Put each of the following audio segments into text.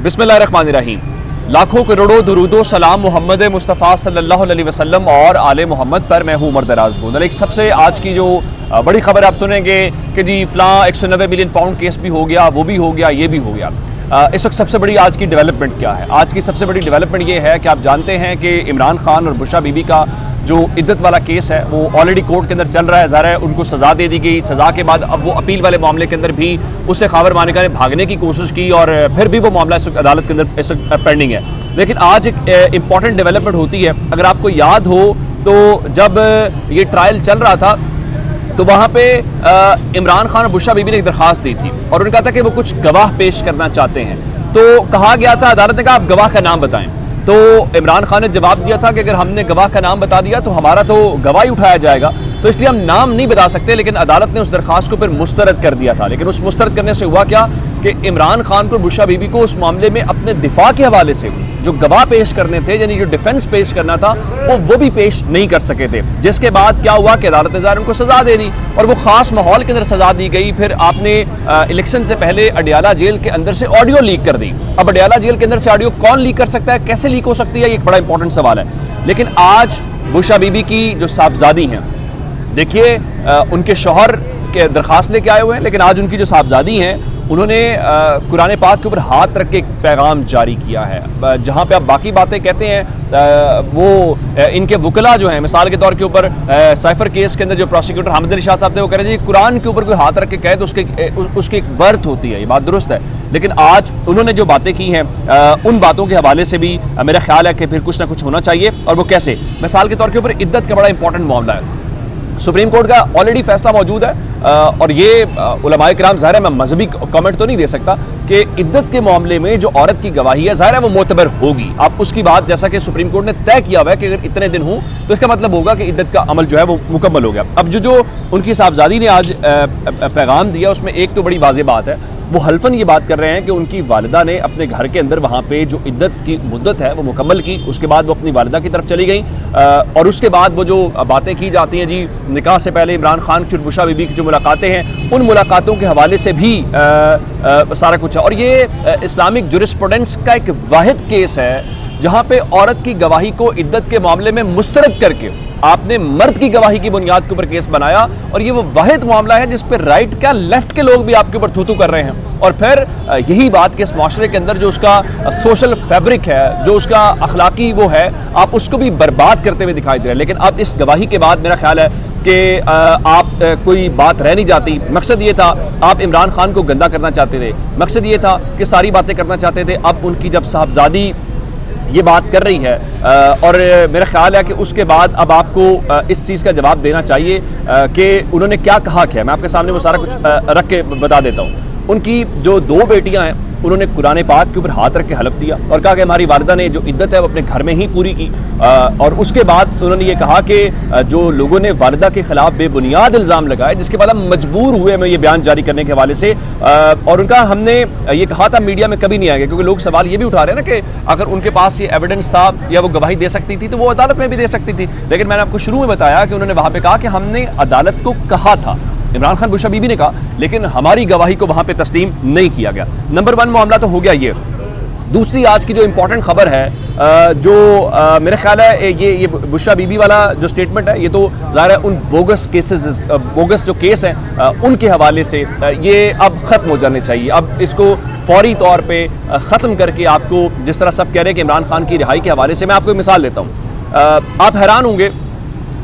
बिस्मिल्लाहिर्रहमानिर्रहीम। लाखों करोड़ों दुरूदो सलाम मोहम्मद मुस्तफ़ा सल्लल्लाहु अलैहि वसल्लम और आले मोहम्मद पर मैं हूँ उमर दराज गोंदल। एक सबसे आज की जो बड़ी खबर आप सुनेंगे कि जी फ़लाँ 190 मिलियन पाउंड केस भी हो गया, वो भी हो गया, ये भी हो गया। इस वक्त सबसे बड़ी आज की डेवलपमेंट क्या है? आज की सबसे बड़ी डेवलपमेंट ये है कि आप जानते हैं कि इमरान खान और बुशरा बीबी का जो इद्दत वाला केस है वो ऑलरेडी कोर्ट के अंदर चल रहा है। ज़ाहिर है उनको सज़ा दे दी गई। सज़ा के बाद अब वो अपील वाले मामले के अंदर भी उससे खाबर मानिका ने भागने की कोशिश की और फिर भी वो मामला इस अदालत के अंदर इस पेंडिंग है। लेकिन आज एक इंपॉर्टेंट डेवलपमेंट होती है। अगर आपको याद हो तो जब ये ट्रायल चल रहा था तो वहाँ पे इमरान खान और बुशरा बीबी ने एक दरख्वास्त दी थी और उन्होंने कहा था कि वो कुछ गवाह पेश करना चाहते हैं। तो कहा गया था, अदालत ने कहा आप गवाह का नाम बताएं। तो इमरान खान ने जवाब दिया था कि अगर हमने गवाह का नाम बता दिया तो हमारा तो गवाही उठाया जाएगा, तो इसलिए हम नाम नहीं बता सकते। लेकिन अदालत ने उस दरख्वास्त को फिर मुस्तरद कर दिया था। लेकिन उस मुस्तरद करने से हुआ क्या कि इमरान खान को, बुशरा बीबी को उस मामले में अपने दिफा के हवाले से जो गवाह पेश करने थे, यानी जो डिफेंस पेश करना था, वो भी पेश नहीं कर सके थे। जिसके बाद क्या हुआ कि अदालत ने उनको सजा दे दी और वो खास माहौल के अंदर सजा दी गई। फिर आपने इलेक्शन से पहले अडियाला जेल के अंदर से ऑडियो लीक कर दी। अब अडियाला जेल के अंदर से ऑडियो कौन लीक कर सकता है, कैसे लीक हो सकती है, ये एक बड़ा इंपॉर्टेंट सवाल है। लेकिन आज बुशरा बीबी की जो साहबजादी हैं, देखिए उनके शौहर के दरख्वास्त लेके आए हुए हैं, लेकिन आज उनकी जो साहबजादी हैं उन्होंने कुरान पाक के ऊपर हाथ रख के एक पैगाम जारी किया है। जहाँ पे आप बाकी बातें कहते हैं वो इनके वकला जो हैं, मिसाल के तौर के ऊपर साइफर केस के अंदर जो प्रोसिक्यूटर हामिद अली शाह साहब थे वो कह रहे हैं जी कुरान के ऊपर कोई हाथ रख के कहे तो उसकी एक वर्थ होती है, ये बात दुरुस्त है। लेकिन आज उन्होंने जो बातें की हैं उन बातों के हवाले से भी मेरा ख्याल है कि फिर कुछ ना कुछ होना चाहिए। और वो कैसे? मिसाल के तौर के ऊपर इद्दत का बड़ा इंपॉर्टेंट मामला है। सुप्रीम कोर्ट का ऑलरेडी फैसला मौजूद है और ये उलमाए किराम, ज़ाहिर है मैं मजहबी कमेंट तो नहीं दे सकता कि इद्दत के मामले में जो औरत की गवाही है ज़ाहिर है वो मोतबर होगी। आप उसकी बात, जैसा कि सुप्रीम कोर्ट ने तय किया हुआ है कि अगर इतने दिन हो तो इसका मतलब होगा कि इद्दत का अमल जो है वो मुकम्मल हो गया। अब जो उनकी साहबजादी ने आज पैगाम दिया उसमें एक तो बड़ी वाज़ेह बात है, वो हल्फन ये बात कर रहे हैं कि उनकी वालिदा ने अपने घर के अंदर वहाँ पे जो इद्दत की मुद्दत है वो मुकम्मल की, उसके बाद वो अपनी वालिदा की तरफ चली गई और उसके बाद वो जो बातें की जाती हैं जी निकाह से पहले इमरान खान की और बुशरा बीबी की जो मुलाकातें हैं उन मुलाकातों के हवाले से भी सारा कुछ है। और ये इस्लामिक जुरिस्प्रूडेंस का एक वाहिद केस है जहाँ पे औरत की गवाही को इद्दत के मामले में मुस्तरद करके आपने मर्द की गवाही की बुनियाद के ऊपर केस बनाया। और ये वो वाहिद मामला है जिस पे राइट क्या लेफ्ट के लोग भी आपके ऊपर थू कर रहे हैं। और फिर यही बात कि इस माशरे के अंदर जो उसका सोशल फैब्रिक है, जो उसका अखलाकी वो है, आप उसको भी बर्बाद करते हुए दिखाई दे रहे हैं। लेकिन अब इस गवाही के बाद मेरा ख्याल है कि आप कोई बात रह नहीं जाती। मकसद ये था, आप इमरान खान को गंदा करना चाहते थे, मकसद ये था कि सारी बातें करना चाहते थे। अब उनकी जब साहबजादी ये बात कर रही है और मेरा ख्याल है कि उसके बाद अब आपको इस चीज़ का जवाब देना चाहिए कि उन्होंने क्या कहा क्या। मैं आपके सामने वो सारा कुछ रख के बता देता हूँ। उनकी जो दो बेटियां हैं उन्होंने कुरान पाक के ऊपर हाथ रख के हलफ दिया और कहा कि हमारी वालिदा ने जो इद्दत है वो अपने घर में ही पूरी की। और उसके बाद उन्होंने ये कहा कि जो लोगों ने वालिदा के खिलाफ बेबुनियाद इल्ज़ाम लगाए, जिसके बाद हम मजबूर हुए मैं ये बयान जारी करने के हवाले से। और उनका हमने ये कहा था मीडिया में कभी नहीं आएगा, क्योंकि लोग सवाल ये भी उठा रहे हैं ना कि अगर उनके पास ये एविडेंस था या वो गवाही दे सकती थी तो वो अदालत में भी दे सकती थी। लेकिन मैंने आपको शुरू में बताया कि उन्होंने वहाँ पर कहा कि हमने अदालत को कहा था, इमरान खान बुशरा बीबी ने कहा, लेकिन हमारी गवाही को वहां पे तस्लीम नहीं किया गया। नंबर 1 मामला तो हो गया ये। दूसरी आज की जो इंपॉर्टेंट खबर है जो मेरा ख्याल है ये बुशरा बीबी वाला जो स्टेटमेंट है ये तो ज़ाहिर है उन बोगस केसेस, बोगस जो केस हैं उनके हवाले से ये अब ख़त्म हो जाने चाहिए। अब इसको फौरी तौर पे ख़त्म करके आपको, जिस तरह सब कह रहे हैं कि इमरान खान की रिहाई के हवाले से, मैं आपको एक मिसाल देता हूँ। आप हैरान होंगे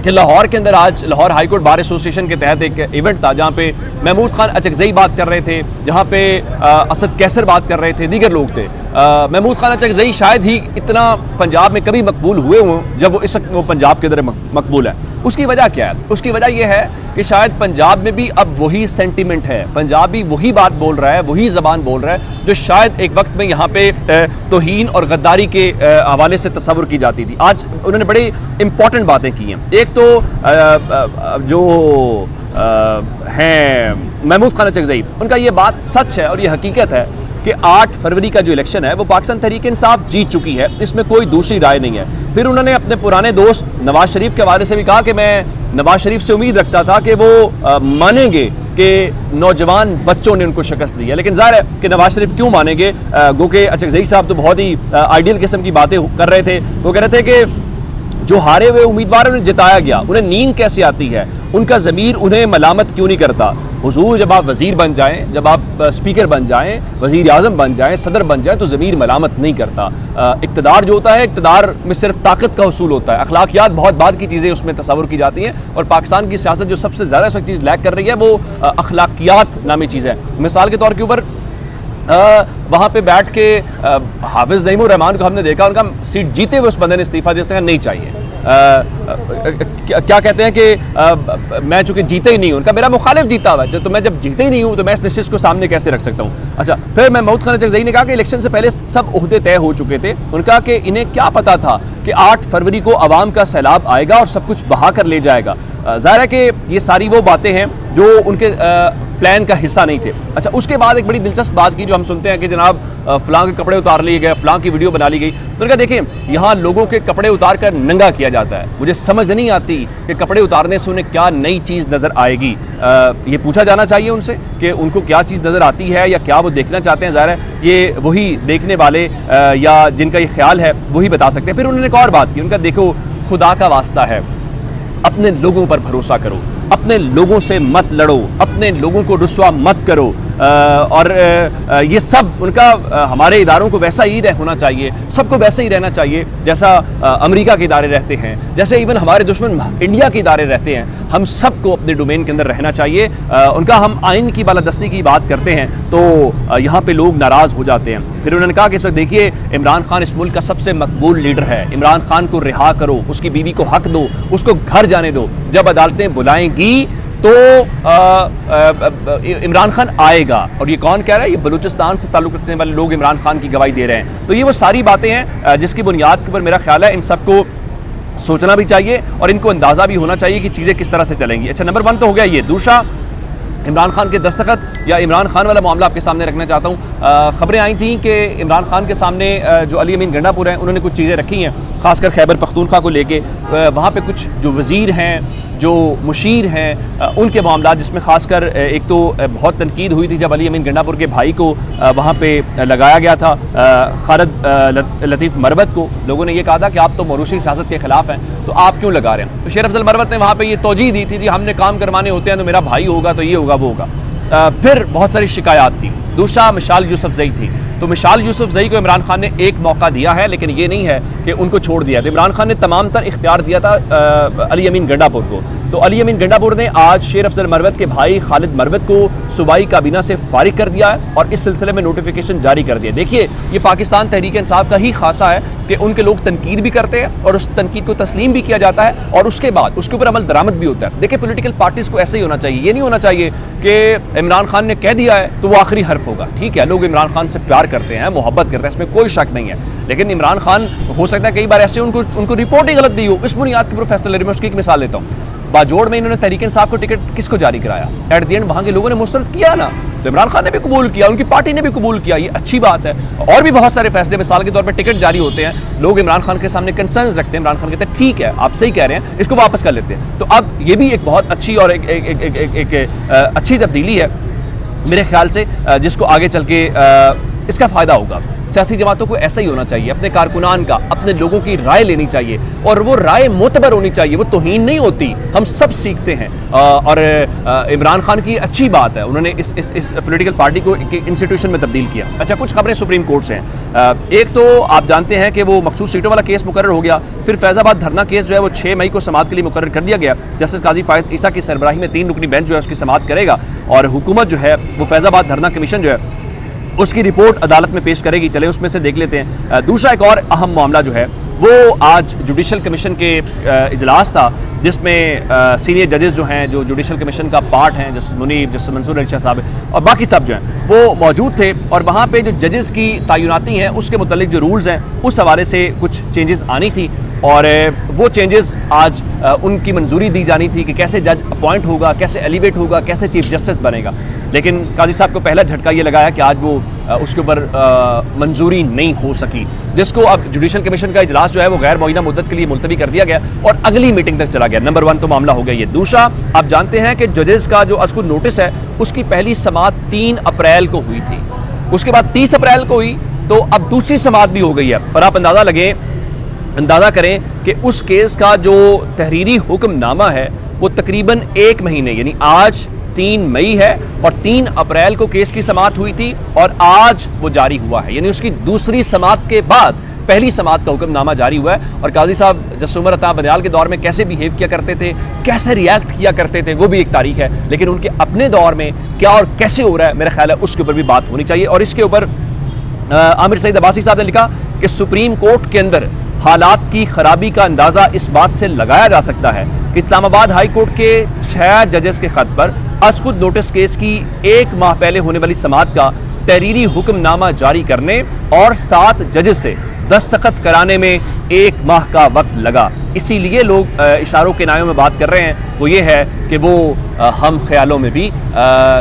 कि लाहौर के अंदर आज Lahore high court bar association के तहत एक इवेंट था जहाँ पे महमूद खान अचकज़ई बात कर रहे थे, जहाँ पे असद कैसर बात कर रहे थे, दीगर लोग थे। महमूद खान अचकज़ई शायद ही इतना पंजाब में कभी मकबूल हुए हों जब वो इस वक्त वो पंजाब के अंदर मकबूल है। उसकी वजह क्या है? उसकी वजह यह है कि शायद पंजाब में भी अब वही सेंटिमेंट है, पंजाब भी वही बात बोल रहा है, वही ज़बान बोल रहा है जो शायद एक वक्त में यहाँ पे तौहीन और गद्दारी के हवाले से तस्वुर की जाती थी। आज उन्होंने बड़ी इंपॉर्टेंट बातें की हैं। एक तो जो हैं महमूद खान अचकज़ई, उनका ये बात सच है और ये हकीकत है कि 8 फरवरी का जो इलेक्शन है वो पाकिस्तान तहरीक इंसाफ जीत चुकी है, इसमें कोई दूसरी राय नहीं है। फिर उन्होंने अपने पुराने दोस्त नवाज शरीफ के हवाले से भी कहा कि मैं नवाज शरीफ से उम्मीद रखता था कि वो मानेंगे कि नौजवान बच्चों ने उनको शिकस्त दी है, लेकिन जाहिर है कि नवाज शरीफ क्यों मानेंगे। गो के अचकज़ई साहब तो बहुत ही आइडियल किस्म की बातें कर रहे थे। वो कह रहे थे कि जो हारे हुए उम्मीदवार उन्हें जिताया गया, उन्हें नींद कैसे आती है, उनका ज़मीर उन्हें मलामत क्यों नहीं करता। हुजूर, जब आप वज़ीर बन जाएं, जब आप स्पीकर बन जाएं, वज़ीर आज़म बन जाएं, सदर बन जाएं, तो ज़मीर मलामत नहीं करता। इक़्तिदार जो होता है, इक़्तिदार में सिर्फ ताकत का उसूल होता है, अखलाकियात बहुत बाद की चीज़ें उसमें तस्वुर की जाती हैं। और पाकिस्तान की सियासत जो सबसे ज़्यादा इस वक्त चीज़ लैक कर रही है वो अखलाकियात नामी चीज़ है। मिसाल के तौर के ऊपर वहाँ पे बैठ के हाफिज़ नईमुर रहमान को हमने देखा, उनका सीट जीते हुए उस बंदे ने इस्तीफ़ा दिया, उसने कहा नहीं चाहिए। क्या कहते हैं कि मैं चूंकि जीते ही नहीं हूँ, उनका मेरा मुखालिफ जीता हुआ है, तो मैं जब जीते ही नहीं हूँ तो मैं इस नशिस्त को सामने कैसे रख सकता हूँ। अच्छा, फिर मैं महमूद खान अचकज़ई ने कहा कि इलेक्शन से पहले सब ओहदे तय हो चुके थे। उनका कि इन्हें क्या पता था कि 8 फरवरी को अवाम का सैलाब आएगा और सब कुछ बहा कर ले जाएगा। ज़ाहिर है कि ये सारी वो बातें हैं जो उनके प्लान का हिस्सा नहीं थे। अच्छा, उसके बाद एक बड़ी दिलचस्प बात की जो हम सुनते हैं कि जनाब फ़लाँ के कपड़े उतार लिए गए, फ़लाँ की वीडियो बना ली गई। तो उनका देखें, यहाँ लोगों के कपड़े उतार कर नंगा किया जाता है। मुझे समझ नहीं आती कि कपड़े उतारने से उन्हें क्या नई चीज़ नज़र आएगी। ये पूछा जाना चाहिए उनसे कि उनको क्या चीज़ नज़र आती है या क्या वो देखना चाहते हैं। ज़ाहिर है ये वही देखने वाले या जिनका ये ख्याल है वही बता सकते हैं। फिर उन्होंने एक और बात की, उनका देखो, खुदा का वास्ता है, अपने लोगों पर भरोसा करो, अपने लोगों से मत लड़ो, अपने लोगों को रुस्वा मत करो। और ये सब उनका हमारे इदारों को वैसा ही होना चाहिए, सबको वैसे ही रहना चाहिए जैसा अमेरिका के इदारे रहते हैं, जैसे इवन हमारे दुश्मन इंडिया के इदारे रहते हैं। हम सबको अपने डोमेन के अंदर रहना चाहिए। उनका हम आइन की बालादस्ती की बात करते हैं तो यहाँ पे लोग नाराज़ हो जाते हैं। फिर उन्होंने कहा कि सर देखिए, इमरान खान इस मुल्क का सबसे मकबूल लीडर है, इमरान खान को रिहा करो, उसकी बीवी को हक दो, उसको घर जाने दो, जब अदालतें बुलाएंगी तो इमरान खान आएगा। और ये कौन कह रहा है? ये बलूचिस्तान से ताल्लुक़ रखने वाले लोग इमरान खान की गवाही दे रहे हैं। तो ये वो सारी बातें हैं जिसकी बुनियाद के ऊपर मेरा ख्याल है इन सबको सोचना भी चाहिए और इनको अंदाज़ा भी होना चाहिए कि चीज़ें किस तरह से चलेंगी। अच्छा, नंबर 1 तो हो गया ये। दूसरा, इमरान खान के दस्तखत या इमरान खान वाला मामला आपके सामने रखना चाहता हूँ। ख़बरें आई थी कि इमरान खान के सामने जो अली अमीन गंडापुर हैं उन्होंने कुछ चीज़ें रखी हैं, ख़ासकर खैबर पख्तूनख्वा को लेके। वहाँ पे कुछ जो वज़ीर हैं, जो मुशीर हैं, उनके मामला, जिसमें ख़ासकर एक तो बहुत तनकीद हुई थी जब अली अमीन गंडापुर के भाई को वहाँ पे लगाया गया था, खालिद लतीफ़ मरवत को। लोगों ने ये कहा था कि आप तो मरूसी सियासत के ख़िलाफ़ हैं, तो आप क्यों लगा रहे हैं? तो शेर अफजल मरवत ने वहाँ पे ये तोजीह दी थी कि हमने काम करवाने होते हैं तो मेरा भाई होगा, तो ये होगा वो होगा। फिर बहुत सारी शिकायत थी। दूसरा, मिशाल यूसुफजई थी। तो मिशाल यूसुफजई को इमरान खान ने एक मौका दिया है, लेकिन ये नहीं है कि उनको छोड़ दिया। तो इमरान खान ने तमाम तर इख्तियार दिया था अली अमीन गंडापुर को। तो अली अमीन गंडापुर ने आज शेर अफजल मरवत के भाई खालिद मरवत को सूबाई काबीना से फारिग कर दिया है और इस सिलसिले में नोटिफिकेशन जारी कर दिया। देखिए, ये पाकिस्तान तहरीक इंसाफ का ही खासा है कि उनके लोग तनकीद भी करते हैं और उस तनकीद को तस्लीम भी किया जाता है और उसके बाद उसके ऊपर अमल दरामद भी होता है। देखिए, पॉलिटिकल पार्टीज़ को ऐसे ही होना चाहिए। ये नहीं होना चाहिए कि इमरान खान ने कह दिया है तो वो आखिरी हर्फ होगा। ठीक है, लोग इमरान खान से प्यार करते हैं, मोहब्बत करते हैं, इसमें कोई शक नहीं है, लेकिन इमरान खान हो सकता है कई बार ऐसे उनको रिपोर्ट ही गलत दी हो। इस बुनियाद के ऊपर फैसला ले रहे। मैं उसकी एक मिसाल लेता हूँ। बाजोड़ में इन्होंने तहरीक इंसाफ को टिकट किसको जारी कराया? एट द एंड वहाँ के लोगों ने मुस्तरद किया ना, तो इमरान खान ने भी कबूल किया, उनकी पार्टी ने भी कबूल किया, ये अच्छी बात है। और भी बहुत सारे फैसले, मिसाल के तौर पर टिकट जारी होते हैं, लोग इमरान खान के सामने कंसर्न्स रखते हैं, इमरान खान कहते हैं ठीक है आप सही कह रहे हैं, इसको वापस कर लेते हैं। तो अब ये भी एक बहुत अच्छी और एक अच्छी तब्दीली है मेरे ख्याल से, जिसको आगे चल के इसका फ़ायदा होगा। सियासी जमातों को ऐसा ही होना चाहिए, अपने कारकुनान का, अपने लोगों की राय लेनी चाहिए और वो राय मोतबर होनी चाहिए, वो तौहीन नहीं होती। हम सब सीखते हैं और इमरान खान की अच्छी बात है, उन्होंने इस पॉलिटिकल पार्टी को एक इंस्टीट्यूशन में तब्दील किया। अच्छा, कुछ खबरें सुप्रीम कोर्ट से हैं। एक तो आप जानते हैं कि वो मखसूस सीटों वाला केस मुकर्रर हो गया। फिर फैज़ाबाद धरना केस जो है वो 6 मई को समाअत के लिए मुकर्रर कर दिया गया। जस्टिस काजी फायज़ ईसा की सरबराही में 3 रुकनी बेंच जो है उसकी समाअत करेगा और हुकूमत जो है वो फैज़ाबाद धरना कमीशन जो है उसकी रिपोर्ट अदालत में पेश करेगी। चले उसमें से देख लेते हैं। दूसरा एक और अहम मामला जो है वो आज जुडिशल कमीशन के इजलास था, जिसमें सीनियर जजेस जो हैं, जो जुडिशल कमीशन का पार्ट हैं, जस्टिस मुनीब, जस्टिस मंसूर अली शाह साहब और बाकी सब जो हैं वो मौजूद थे। और वहाँ पे जो जजेस की तैनाती हैं उसके मुतालिक जो रूल्स हैं उस हवाले से कुछ चेंजेस आनी थी और वो चेंजेस आज उनकी मंजूरी दी जानी थी कि कैसे जज अपॉइंट होगा, कैसे एलिवेट होगा, कैसे चीफ जस्टिस बनेगा। लेकिन काजी साहब को पहला झटका ये लगाया कि आज वो उसके ऊपर मंजूरी नहीं हो सकी, जिसको अब जुडिशल कमीशन का इजलास जो है वो गैर मुअय्यना मुद्दत के लिए मुलतवी कर दिया गया और अगली मीटिंग तक चला गया। नंबर 1 तो मामला हो गया ये। दूसरा, आप जानते हैं कि जजेस का जो अस्कुर नोटिस है उसकी पहली समाअत 3 अप्रैल को हुई थी, उसके बाद 30 अप्रैल को हुई, तो अब दूसरी समाअत भी हो गई है। और आप अंदाज़ा करें कि उस केस का जो तहरीरी हुक्मनामा है वो तकरीबन 1 महीने, यानी आज 3 मई है और 3 अप्रैल को केस की समाअत हुई थी और आज वो जारी हुआ है, यानी उसकी दूसरी समाअत के बाद पहली समाअत का हुक्मनामा जारी हुआ है। और काजी साहब जस्टिस उमर अता बंदियाल के दौर में कैसे बिहेव किया करते थे, कैसे रिएक्ट किया करते थे, वो भी एक तारीख है, लेकिन उनके अपने दौर में क्या और कैसे हो रहा है, मेरा ख्याल है उसके ऊपर भी बात होनी चाहिए। और इसके ऊपर आमिर सईद अब्बासी साहब ने लिखा कि सुप्रीम कोर्ट के अंदर हालात की खराबी का अंदाज़ा इस बात से लगाया जा सकता है कि इस्लामाबाद हाई कोर्ट के 6 जजेस के खत पर अज़खुद नोटिस केस की 1 माह पहले होने वाली समाअत का तहरीरी हुक्मनामा जारी करने और 7 जजेस से दस्तखत कराने में 1 माह का वक्त लगा। इसीलिए लोग इशारों के नायों में बात कर रहे हैं, वो ये है कि वो हम ख्यालों में भी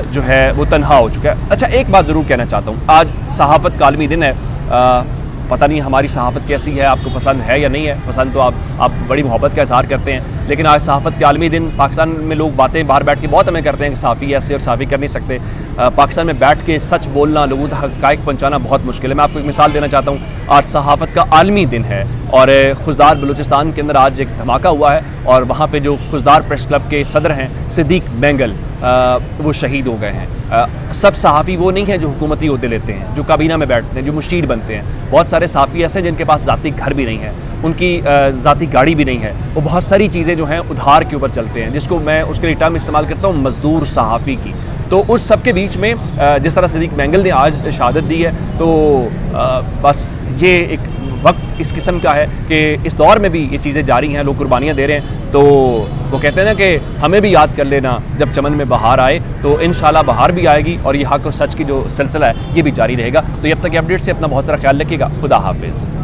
जो है वो तन्हा हो चुका है। अच्छा, एक बात ज़रूर कहना चाहता हूँ, आज सहाफ़त का आलमी दिन है। पता नहीं हमारी सहाफ़त कैसी है, आपको पसंद है या नहीं है, पसंद तो आप बड़ी मोहब्बत का इज़हार करते हैं, लेकिन आज सहाफ़त के आलमी दिन पाकिस्तान में लोग बातें बाहर बैठ के बहुत हमें करते हैं कि सहाफ़ी ऐसे और सहाफ़ी कर नहीं सकते। पाकिस्तान में बैठ के सच बोलना, लोगों तक हक़ाइक़ पहुँचाना बहुत मुश्किल है। मैं आपको एक मिसाल देना चाहता हूँ, आज सहाफ़त का आलमी दिन है और खुजदार बलूचिस्तान के अंदर आज एक धमाका हुआ है और वहाँ पे जो खुजदार प्रेस क्लब के सदर हैं सिद्दीक बैंगल, वो शहीद हो गए हैं। सब सहाफ़ी वो नहीं हैं जो हुकूमती ओहदे लेते हैं, जो काबीना में बैठते हैं, जो मुशीर बनते हैं। बहुत सारे सहाफ़ी ऐसे हैं जिनके पास ज़ाती घर भी नहीं है, उनकी ज़ाती गाड़ी भी नहीं है, वो बहुत सारी चीज़ें जो हैं उधार के ऊपर चलते हैं, जिसको मैं उसके लिए टर्म इस्तेमाल करता हूँ मज़दूर सहाफ़ी की। तो उस सब के बीच में जिस तरह सिद्दीक बैंगल ने आज शहादत दी है, तो बस ये एक वक्त इस किस्म का है कि इस दौर में भी ये चीज़ें जारी हैं, लोग कुर्बानियाँ दे रहे हैं। तो वो कहते हैं ना कि हमें भी याद कर लेना जब चमन में बहार आए, तो इंशाल्लाह बहार भी आएगी और ये हक़ और सच की जो सिलसिला है ये भी जारी रहेगा। तो अब तक के अपडेट से अपना बहुत सारा ख्याल रखिएगा। खुदा हाफिज़।